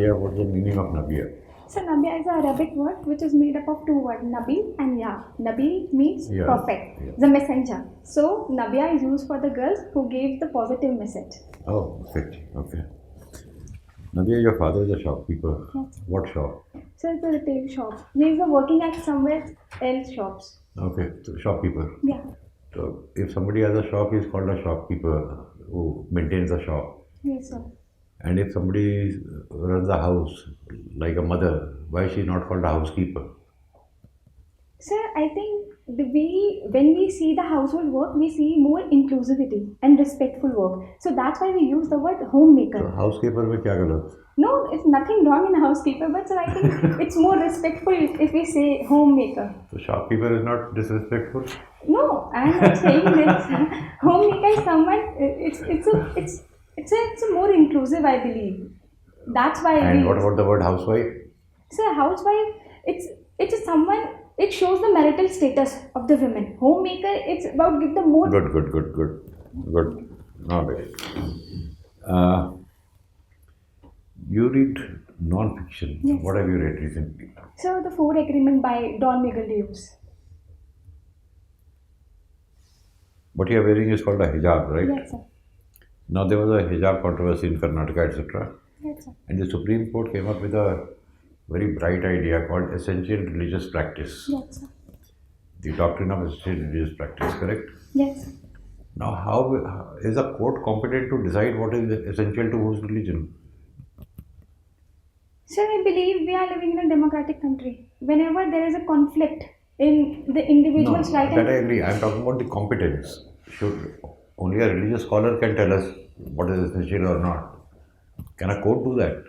Nabiya, what's the meaning of Nabiya? So Nabiya is a Arabic word which is made up of two words, Nabi and Ya. Nabi means prophet, the messenger. So Nabiya is used for the girls who gave the positive message. Oh, perfect. Okay. Nabiya, your father is a shopkeeper. Yes. What shop? So it's a retail shop. He is working at somewhere else shops. Okay, so shopkeeper. Yeah. So if somebody has a shop, he's called a shopkeeper who maintains the shop. Yes, sir. And if somebody runs a house, like a mother, why is she not called a housekeeper? Sir, I think when we see the household work, we see more inclusivity and respectful work. So that's why we use the word homemaker. So housekeeper में क्या गलत? No, it's nothing wrong in a housekeeper, but sir, I think it's more respectful if we say homemaker. So shopkeeper is not disrespectful? No, I'm not saying that. Homemaker is someone. It's a more inclusive, I believe. That's why. And what about the word housewife? So housewife, it's a someone. It shows the marital status of the women. Homemaker, it's about give the more. Good. All right. You read non-fiction. Yes. What have you read recently? So the Four Agreement by Don Miguel Lewis. What you are wearing is called a hijab, right? Yes, sir. Now there was a hijab controversy in Karnataka, etc. Yes, sir. And the Supreme Court came up with a very bright idea called essential religious practice. Yes, sir. The doctrine of essential religious practice, correct? Yes, sir. Now, how is a court competent to decide what is essential to whose religion? So I believe we are living in a democratic country. Whenever there is a conflict in the individual's right That I agree. I am talking about the competence. Should only a religious scholar can tell us what is essential or not? Can a court do that?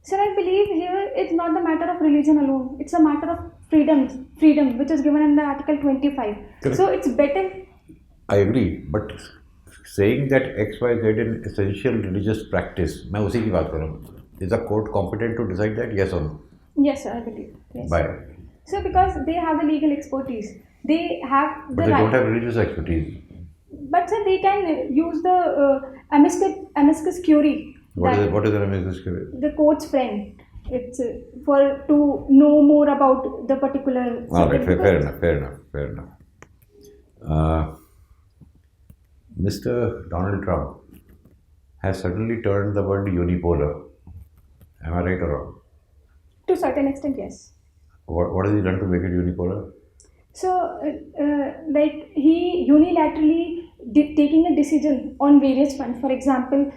Sir, I believe here it's not the matter of religion alone. It's a matter of freedom, which is given in the Article 25. Correct. So it's better. I agree, but saying that X, Y, Z in essential religious practice, मैं उसी की बात कर रहा हूँ. Is a court competent to decide that? Yes or no? Yes, sir, I believe. Yes. Why? So because they have the legal expertise, they have the But they right. don't have religious expertise. But sir, they can use the amicus curiae. What is an amicus curiae? The court's friend. It's to know more about the particular. All right, fair enough. Mr. Donald Trump has suddenly turned the word unipolar. Am I right or wrong? To a certain extent, yes. What has he done to make it unipolar? So, like he unilaterally taking a decision on various fronts. For example,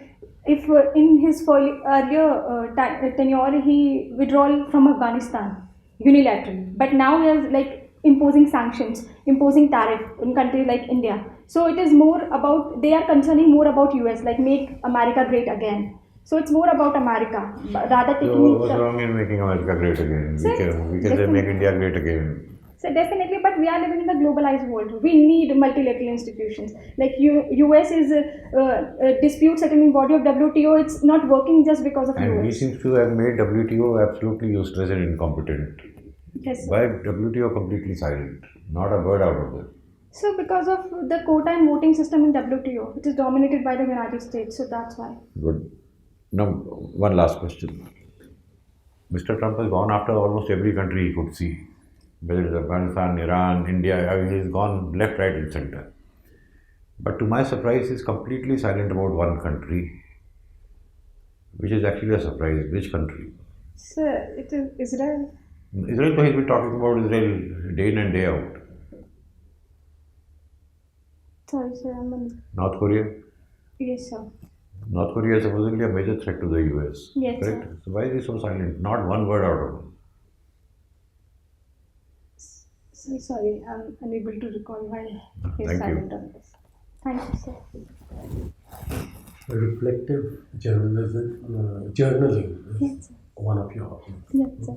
if in his earlier tenure he withdrawal from Afghanistan unilaterally, but now he is like imposing sanctions, imposing tariff in countries like India. So it is more about they are concerning more about US, like make America great again. So it's more about America rather taking. So what's wrong in making America great again? We can say make India great again. So definitely, but we are living in the globalized world. We need multilateral institutions. Like US is a dispute settling body of WTO. It's not working just because of And US. he seems to have made WTO absolutely useless and incompetent. Yes, sir. Why WTO completely silent? Not a word out of it. So because of the quota and voting system in WTO, it is dominated by the United States. So that's why. Good. Now, one last question. Mr. Trump has gone after almost every country he could see, whether it's Afghanistan, Iran, India. I mean, he's gone left, right, and center. But to my surprise, he's completely silent about one country, which is actually a surprise. Which country? Sir, it is Israel. Israel, he's been talking about Israel day in and day out. Sorry, sir. North Korea? Yes, sir. North Korea is supposedly a major threat to the US. Yes, correct? sir. So why is he so silent? Not one word out of him. So sorry, I'm unable to recall why he's Thank silent you. on this. Thank you, sir. Reflective journalism, journaling is Yes, sir. one of your hobbies. Yes, sir.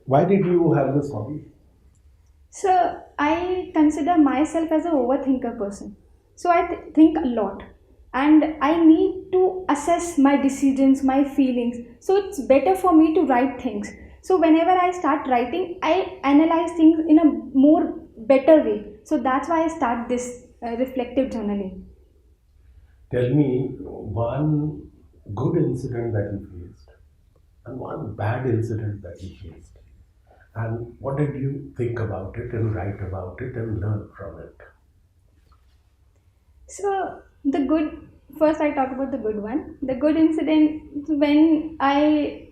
Why did you have this hobby? So I consider myself as an overthinker person. So I think a lot, and I need to assess my decisions, my feelings. So it's better for me to write things. So whenever I start writing, I analyze things in a more better way. So that's why I start this reflective journaling. Tell me one good incident that you faced and one bad incident that you faced. And what did you think about it and write about it and learn from it? So the good, first I talk about the good one. The good incident when I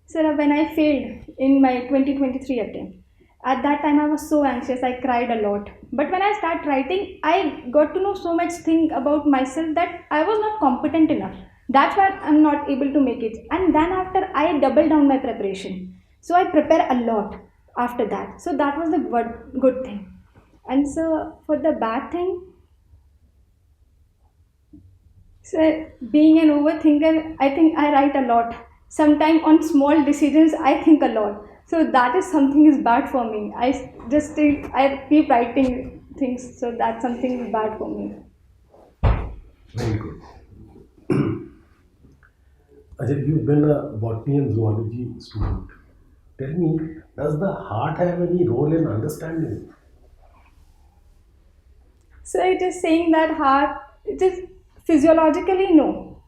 failed in my 2023 attempt. At that time I was so anxious, I cried a lot. But when I started writing, I got to know so much thing about myself that I was not competent enough. That's why I'm not able to make it. And then after I doubled down my preparation. So I prepare a lot after that. So that was the good thing. And so for the bad thing, so being an overthinker, I think I write a lot. Sometimes on small decisions, I think a lot. So that is something is bad for me. I keep writing things. So that's something is bad for me. Very good. Ajay, you've been a botany and zoology student. Tell me, does the heart have any role in understanding? So it is saying that heart, it is physiologically no.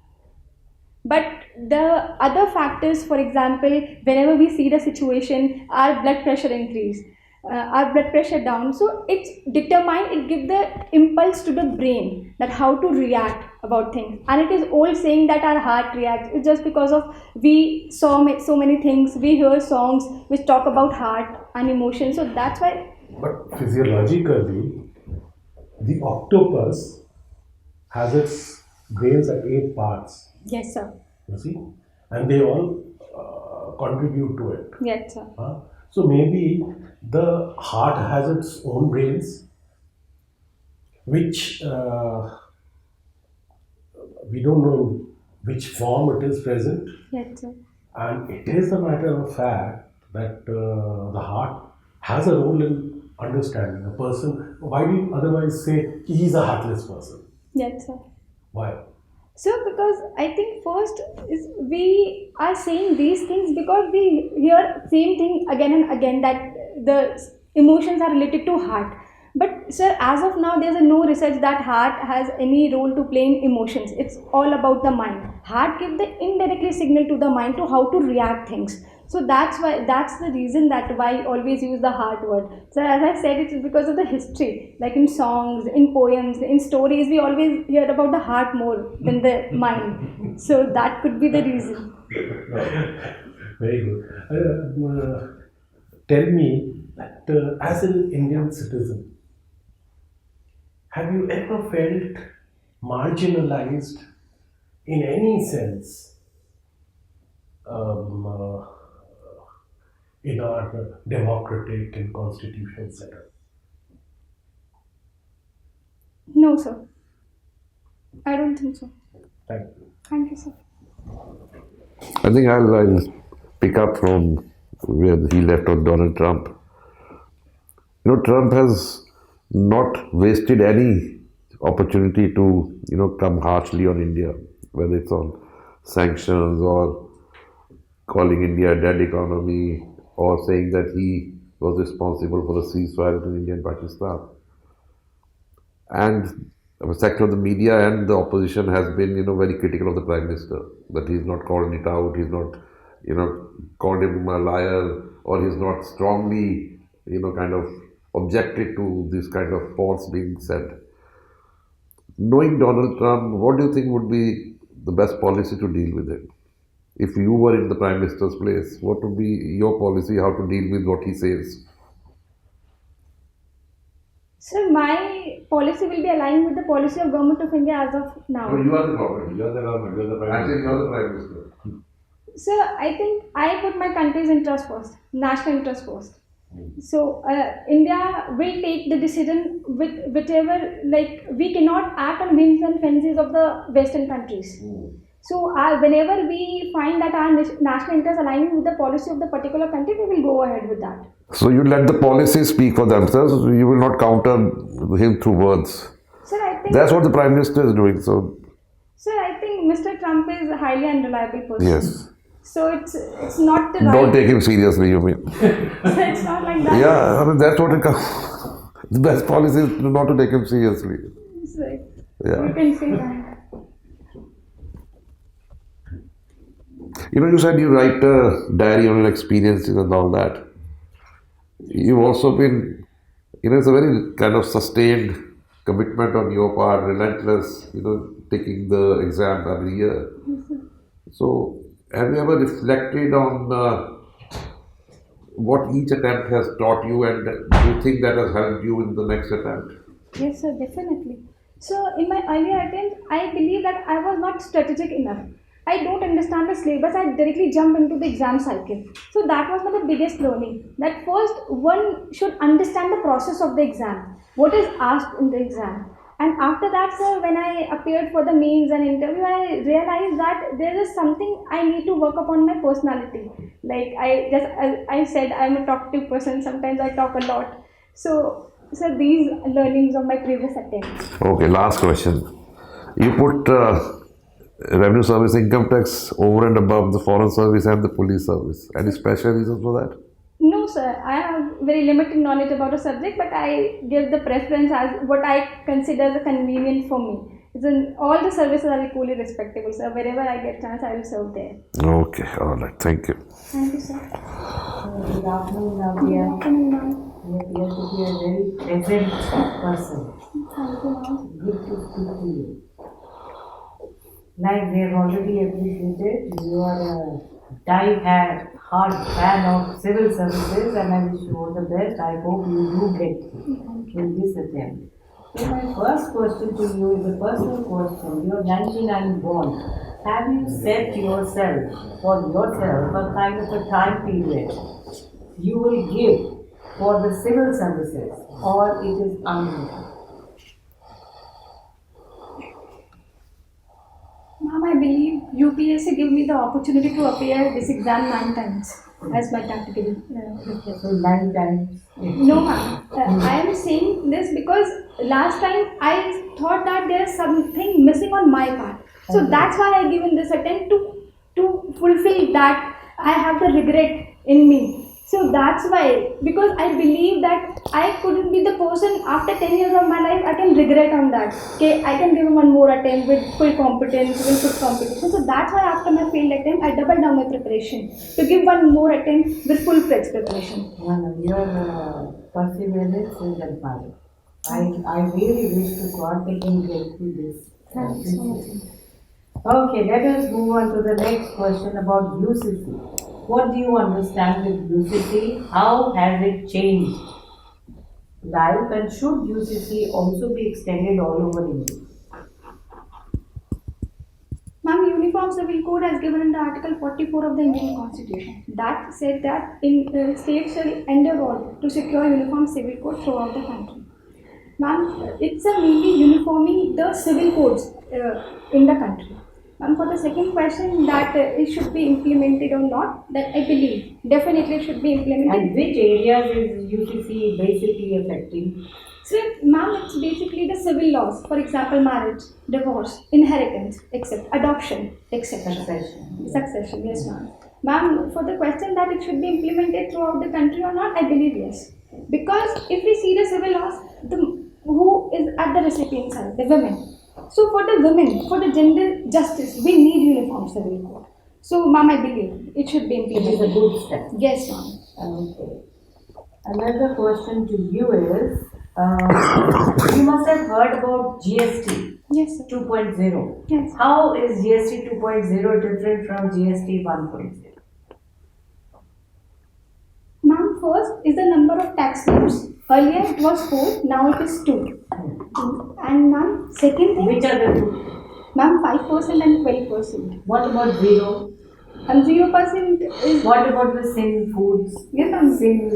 But the other factors, for example, whenever we see the situation, our blood pressure increase, our blood pressure down. So it's determined, it gives the impulse to the brain that how to react about things. And it is all saying that our heart reacts. It's just because of we saw so many things, we hear songs which talk about heart and emotion. So that's why. But physiologically, the octopus has its brains at 8 parts. Yes, sir. You see, and they all contribute to it. Yes, sir. So maybe the heart has its own brains, which we don't know in which form it is present, Yes, sir. and it is a matter of fact that the heart has a role in understanding a person. Why do you otherwise say he is a heartless person? Yes, sir. Why? So, because I think first is we are saying these things because we hear same thing again and again that the emotions are related to heart. But sir, as of now, there's no research that heart has any role to play in emotions. It's all about the mind. Heart gives the indirectly signal to the mind to how to react things. So that's the reason that why I always use the heart word. So as I said, it's because of the history. Like in songs, in poems, in stories, we always hear about the heart more than the mind. So that could be the reason. Very good. Tell me that as an Indian citizen, have you ever felt marginalized in any sense in our democratic and constitutional setup? No, sir. I don't think so. Thank you. Thank you, sir. I think I'll pick up from where he left on Donald Trump. You know, Trump has not wasted any opportunity to, come harshly on India, whether it's on sanctions or calling India a dead economy or saying that he was responsible for the ceasefire between India and Pakistan. And the sector of the media and the opposition has been, very critical of the Prime Minister, that he's not called it out, he's not, called him a liar, or he's not strongly, kind of objected to this kind of faults being said. Knowing Donald Trump, what do you think would be the best policy to deal with it? If you were in the Prime Minister's place, what would be your policy, how to deal with what he says? So my policy will be aligned with the policy of Government of India as of now. No, you are the government, you are the government, you are the Prime Minister. Actually, you are the Prime Minister. So I think I put my country's interest first, national interest first. So India will take the decision with whichever, like we cannot act on whims and fancies of the Western countries. So whenever we find that our national interest aligning with the policy of the particular country, we will go ahead with that. So you let the policies speak for themselves, you will not counter him through words. Sir, I think that's what the Prime Minister is doing. So, sir, I think Mr. Trump is a highly unreliable person. Yes. So it's not the right. Don't take him seriously, you mean? So it's not like that. Yeah, I mean that's what it comes. The best policy is not to take him seriously. So, Yeah. you can say that. You said you write a diary on your experiences and all that. You've also been, it's a very kind of sustained commitment on your part, relentless, taking the exam every year. So, have you ever reflected on what each attempt has taught you, and do you think that has helped you in the next attempt? Yes, sir, definitely. So, in my earlier attempts, I believe that I was not strategic enough. I don't understand the syllabus. I directly jump into the exam cycle. So that was my biggest learning. That first one should understand the process of the exam. What is asked in the exam. And after that, sir, when I appeared for the mains and interview, I realized that there is something I need to work upon my personality. Like I said, I'm a talkative person. Sometimes I talk a lot. So these learnings of my previous attempts. Okay, last question. You put revenue service income tax over and above the foreign service and the police service. Any special reasons for that? No, sir. I have very limited knowledge about a subject, but I give the preference as what I consider the convenient for me. All the services are equally respectable, sir. Wherever I get chance, I will serve there. Okay, all right. Thank you. Thank you, sir. Good afternoon, Nabiya. Good afternoon, ma'am. You appear to be a very pleasant person. Thank you, ma'am. Good to speak to you. Like we have already appreciated, you are a die-hard fan of civil services, and I wish you all the best. I hope you do get in this attempt. So my first question to you is a personal question. You are 99 born. Have you set yourself, for yourself, a kind of a time period you will give for the civil services, or it is unlimited? Ma'am, I believe UPSC gave me the opportunity to appear this exam 9 times as my category. So 9 times. No, ma'am. I am saying this because last time I thought that there is something missing on my part. So that's why I given this attempt to fulfill that. I have the regret in me. So that's why, because I believe that I couldn't be the person after 10 years of my life, I can regret on that. Okay, I can give one more attempt with full competence, with good competition. So that's why after my failed attempt, I doubled down my preparation to give one more attempt with full-fledged preparation. Your perseverance is admirable. I really wish to God that you get through this. Thank you so much. Okay, let us move on to the next question about UCC. What do you understand with UCC? How has it changed life, and should UCC also be extended all over India? Ma'am, Uniform Civil Code has given in the Article 44 of the Indian Constitution that said that states shall endeavour to secure uniform civil code throughout the country. Ma'am, it's a mainly uniforming the civil codes in the country. And for the second question, that it should be implemented or not, that I believe definitely it should be implemented. And which areas is UCC basically affecting? So, ma'am, it's basically the civil laws. For example, marriage, divorce, inheritance, etc., adoption, etc. Succession, yes, ma'am. Ma'am, for the question that it should be implemented throughout the country or not, I believe yes. Because if we see the civil laws, who is at the recipient side? The women. So for the women, for the gender justice, we need uniform civil code. So, ma'am, I believe it should be implemented. It is a good step. Yes, ma'am. Okay. Another question to you is, you must have heard about GST Yes, sir. 2.0. Yes. How is GST 2.0 different from GST 1.0? Ma'am, first is the number of tax notes. Earlier it was 4, now it is 2. And ma'am, second thing, Which are the two? ma'am, 5% and 12%. What about zero? And 0% is, What about the sin foods? yes, ma'am. Sin,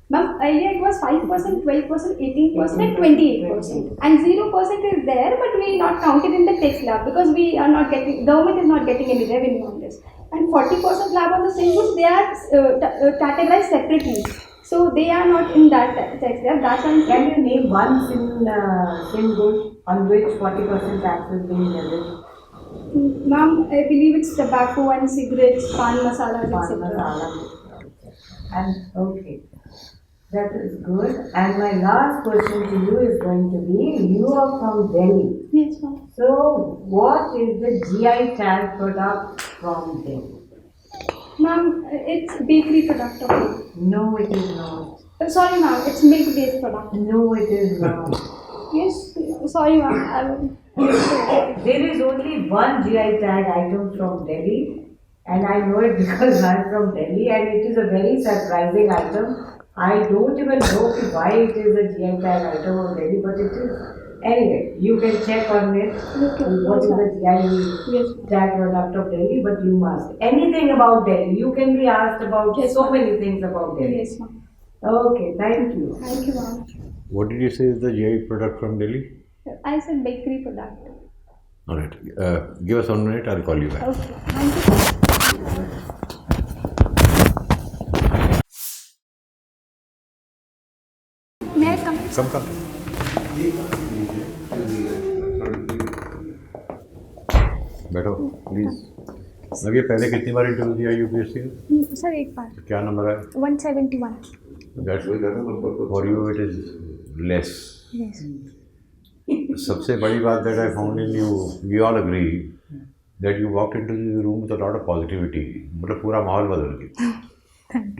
Ma'am, earlier it was 5%, 12%, 18% and 28%. And 0% is there, but we not counted in the tax slab because we are not getting, government is not getting any revenue on this. And 40% slab on the same goods, they are categorized separately. So they are not in that tax slab. That's why I'm saying. can you name one sin good on which 40% tax is being levied? Ma'am, I believe it's tobacco and cigarettes, pan masalas, etc. And okay. That is good. And my last question to you is going to be, you are from Delhi. Yes, ma'am. So what is the GI tag product from Delhi? Ma'am, it's bakery product. Okay. No, it is not. Sorry, ma'am. It's milk-based product. No, it is not. Yes. Sorry, ma'am. I will. There is only one GI tag item from Delhi, and I know it because I'm from Delhi, and it is a very surprising item. I don't even know why it is a GI tag item of Delhi, but it is. Anyway, you can check on it. What is the GI tag product of Delhi, but you must. Anything about Delhi. You can be asked about so many things about Delhi. Yes, ma'am. Okay, thank you. Thank you, ma'am. What did you say is the GI product from Delhi? I said bakery product. All right. Give us 1 minute. I'll call you back. Okay. Thank you. May I come? Come. बैठो please. Nabi पहले कितनी बार interview दिया UPSC का? Sir एक बार। क्या नंबर है? 171. That's for you it is less. Yes. सबसे बड़ी बात that I found in you, we all agree that you walked into the room with a lot of positivity. मतलब पूरा माहौल बदल गया,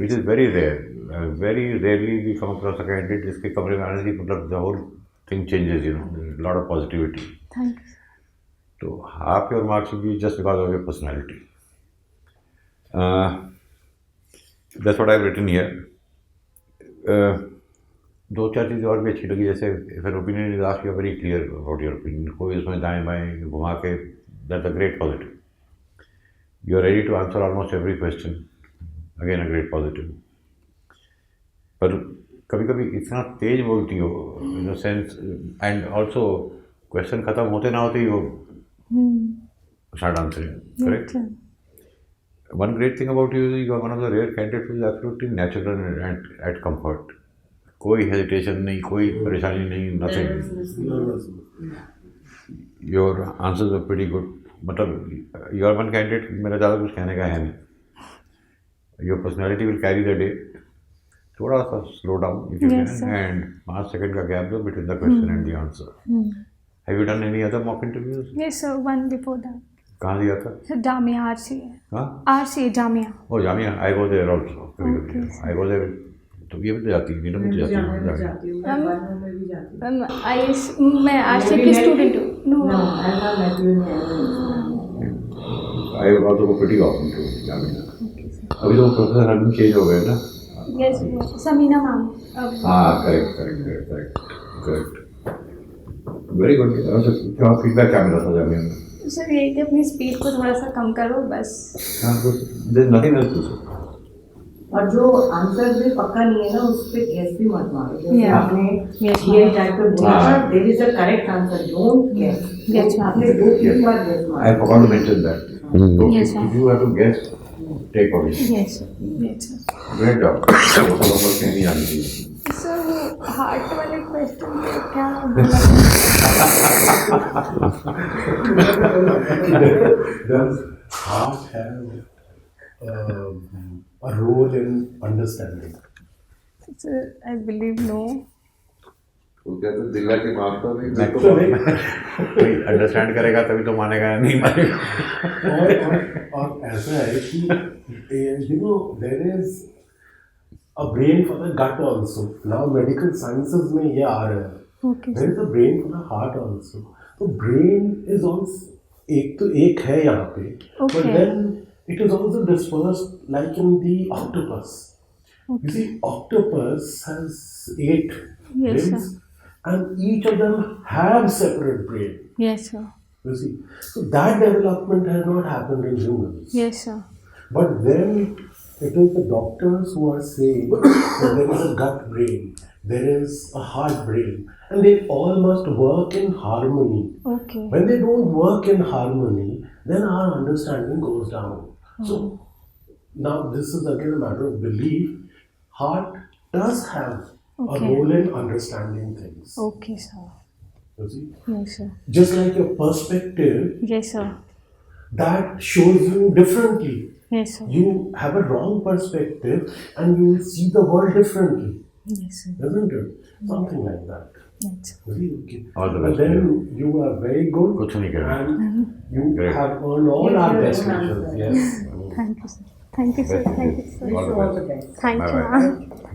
which is very rare. Very rarely we come across a candidate जिसके कमरे में आने से मतलब the whole thing changes, you know, lot of positivity. Thank you. So half your marks will be just because of your personality. That's what I've written here. दो चार चीज़ें और भी अच्छी लगी, जैसे if an opinion is asked, you are very clear about your opinion. कोई उसमें दाएं बाएं घुमा के, that's a great positive. You are ready to answer almost every question. Again a great positive. पर कभी कभी इतना तेज बोलती हो, in the sense, and also question खत्म होते ना होते ही वो start answering, correct? One great thing about you is you are one of the rare candidates who is absolutely natural and at comfort. कोई hesitation नहीं, कोई परेशानी नहीं, nothing. Your answers are pretty good. मतलब you are one candidate, मेरा ज़्यादा कुछ कहने का है नहीं. Your personality will carry the day. थोड़ा सा slow down if you Yes, can, sir. and 5 seconds का gap दो between the question and the answer. Have you done any other mock interviews? Yes, sir. One before that. कहाँ दिया था? Sir, Jamia RCA. हाँ? RCA Jamia. Oh, Jamia, I was there also. Okay. I was there. तो ये भी तो जाती है, नीलम भी तो जाती है। मैं RCA की स्टूडेंट हूँ. No, No. I thought that you were. I also go pretty often to Jamia. अभी तो प्रोफेसर अभी चेंज हो गए ना? Yes, Samina ma'am. हाँ, correct. Very good. क्या फीडबैक क्या मिला था जामिया में? सर यही कि अपनी स्पीड को थोड़ा सा कम करो बस. हाँ, there's nothing else to say. और जो आंसर भी पक्का नहीं है ना, उस पे गेस भी मत मारो. जैसे Yeah. आपने Yes, ये टाइप पे बोला हाँ. था, there is a correct answer, don't guess. Yes, ma'am. आपने 2-3 बार guess I मारा. forgot to mention that. So Yes, if ma'am. you have to guess, take permission. Yes, sir. Yes, sir. Great job. वो सब number कहीं नहीं आनी चाहिए। Sir वो heart वाले क्वेश्चन पे क्या Does heart have a role in understanding? Sir I believe no. वो कहते हैं दिल्ला की माफ तो नहीं, मैं कोई अंडरस्टैंड करेगा तभी तो मानेगा या नहीं मानेगा। और ऐसा है कि you know there is a brain for the gut also. Now medical sciences में ये आ रहा है. Okay. There is a brain for the heart also. So brain is also एक है यहाँ पे, but Okay. then it is also dispersed like in the octopus. You see, octopus has 8 Yes, limbs, and each of them have separate brain. Yes, sir. You see, so that development has not happened in humans. Yes, sir. But then it is the doctors who are saying that there is a gut brain, there is a heart brain, and they all must work in harmony. Okay. When they don't work in harmony, then our understanding goes down. So now this is again a matter of belief. Heart does have a Okay. role in understanding things. Okay, sir. You see, Yes, sir. just like your perspective, Yes, sir. that shows you differently. Yes, sir. You have a wrong perspective and you see the world differently. Yes, sir. isn't it? Something like that. Yes. All the But best. then you are very good कुछ नहीं करना. and you Great. have earned all Yes, our sir. best Yes, wishes. sir. Yes. Thank you, sir. Thank you, sir. Best Thank you, wishes. sir. Wish All you the all the best. best. Thank you, Bye-bye. ma'am.